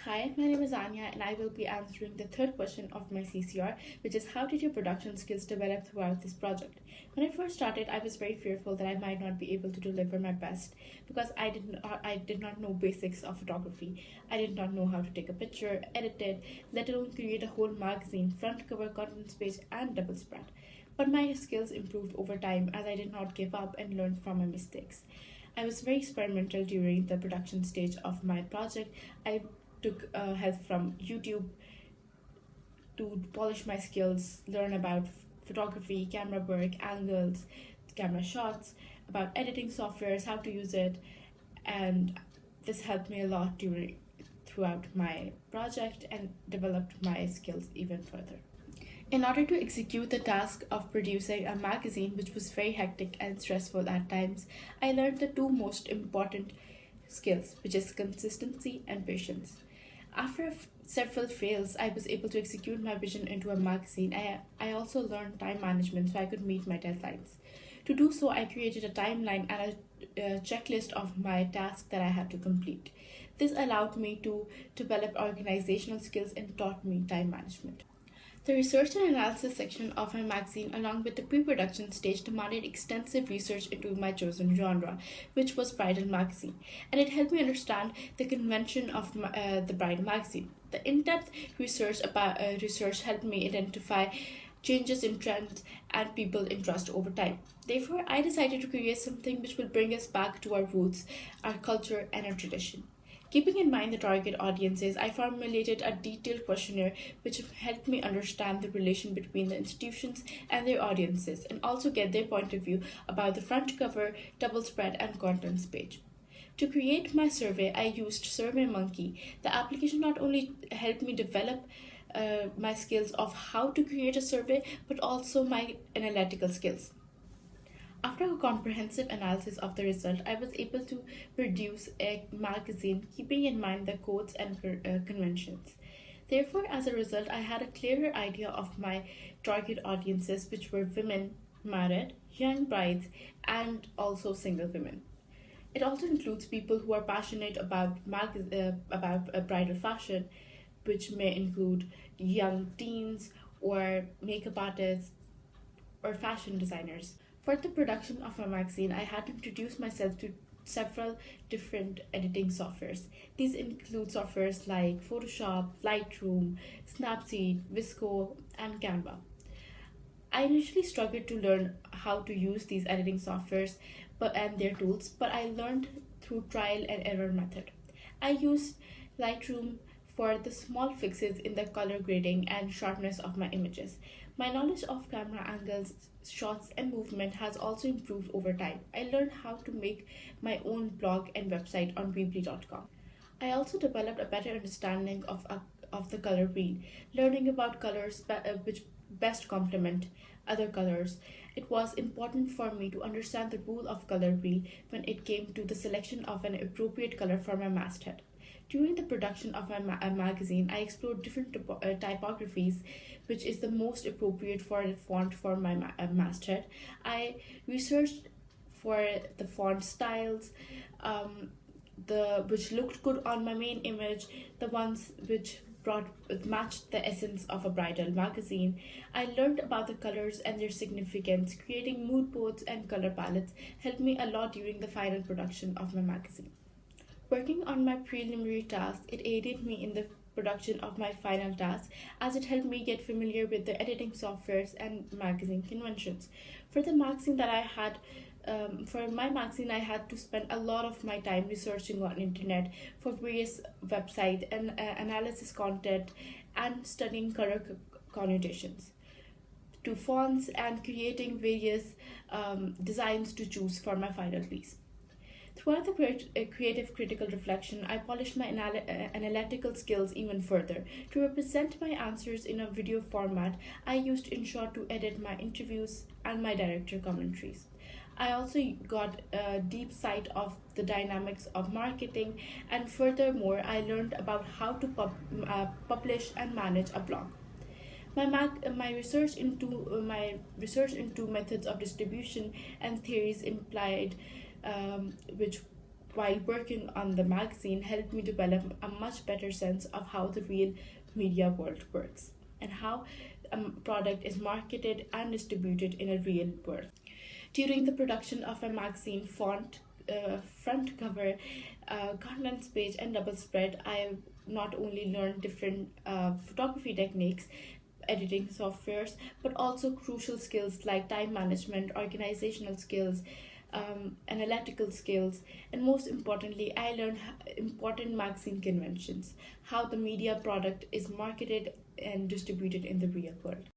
Hi, my name is Anya, and I will be answering the third question of my CCR, which is how did your production skills develop throughout this project? When I first started, I was very fearful that I might not be able to deliver my best because I did not know basics of photography. I did not know how to take a picture, edit it, let alone create a whole magazine, front cover, contents page, and double spread. But my skills improved over time as I did not give up and learned from my mistakes. I was very experimental during the production stage of my project. I took help from YouTube to polish my skills, learn about photography, camera work, angles, camera shots, about editing softwares, how to use it, and this helped me a lot throughout my project and developed my skills even further. In order to execute the task of producing a magazine, which was very hectic and stressful at times, I learned the two most important skills, which is consistency and patience. After several fails, I was able to execute my vision into a magazine. I also learned time management so I could meet my deadlines. To do so, I created a timeline and a checklist of my tasks that I had to complete. This allowed me to develop organizational skills and taught me time management. The research and analysis section of my magazine, along with the pre production stage, demanded extensive research into my chosen genre, which was bridal magazine, and it helped me understand the convention of the bridal magazine. The in depth research helped me identify changes in trends and people interest over time. Therefore, I decided to create something which will bring us back to our roots, our culture, and our tradition. Keeping in mind the target audiences, I formulated a detailed questionnaire which helped me understand the relation between the institutions and their audiences and also get their point of view about the front cover, double spread, and contents page. To create my survey, I used SurveyMonkey. The application not only helped me develop my skills of how to create a survey, but also my analytical skills. After a comprehensive analysis of the result, I was able to produce a magazine keeping in mind the codes and conventions. Therefore, as a result, I had a clearer idea of my target audiences, which were women, married, young brides, and also single women. It also includes people who are passionate about bridal fashion, which may include young teens or makeup artists or fashion designers. For the production of my magazine, I had to introduce myself to several different editing softwares. These include softwares like Photoshop, Lightroom, Snapseed, Visco, and Canva. I initially struggled to learn how to use these editing softwares and their tools, but I learned through trial and error method. I used Lightroom for the small fixes in the color grading and sharpness of my images. My knowledge of camera angles, shots, and movement has also improved over time. I learned how to make my own blog and website on Weebly.com. I also developed a better understanding of the color wheel, learning about colors which best complement other colors. It was important for me to understand the rule of color wheel when it came to the selection of an appropriate color for my masthead. During the production of my magazine, I explored different typographies, which is the most appropriate for the font for my masthead. I researched for the font styles, the which looked good on my main image, the ones which brought matched the essence of a bridal magazine. I learned about the colors and their significance. Creating mood boards and color palettes helped me a lot during the final production of my magazine. Working on my preliminary task, it aided me in the production of my final task as it helped me get familiar with the editing softwares and magazine conventions. For the magazine that I had, for my magazine, I had to spend a lot of my time researching on internet for various websites and analysis content and studying color connotations to fonts and creating various designs to choose for my final piece. Throughout the creative critical reflection, I polished my analytical skills even further. To represent my answers in a video format, I used InShot to edit my interviews and my director commentaries. I also got a deep sight of the dynamics of marketing, and furthermore, I learned about how to publish and manage a blog. My research into methods of distribution and theories implied which while working on the magazine helped me develop a much better sense of how the real media world works and how a product is marketed and distributed in a real world. During the production of a magazine front cover, contents page, and double spread, I not only learned different photography techniques, editing softwares, but also crucial skills like time management, organizational skills, analytical skills, and most importantly, I learned important magazine conventions, how the media product is marketed and distributed in the real world.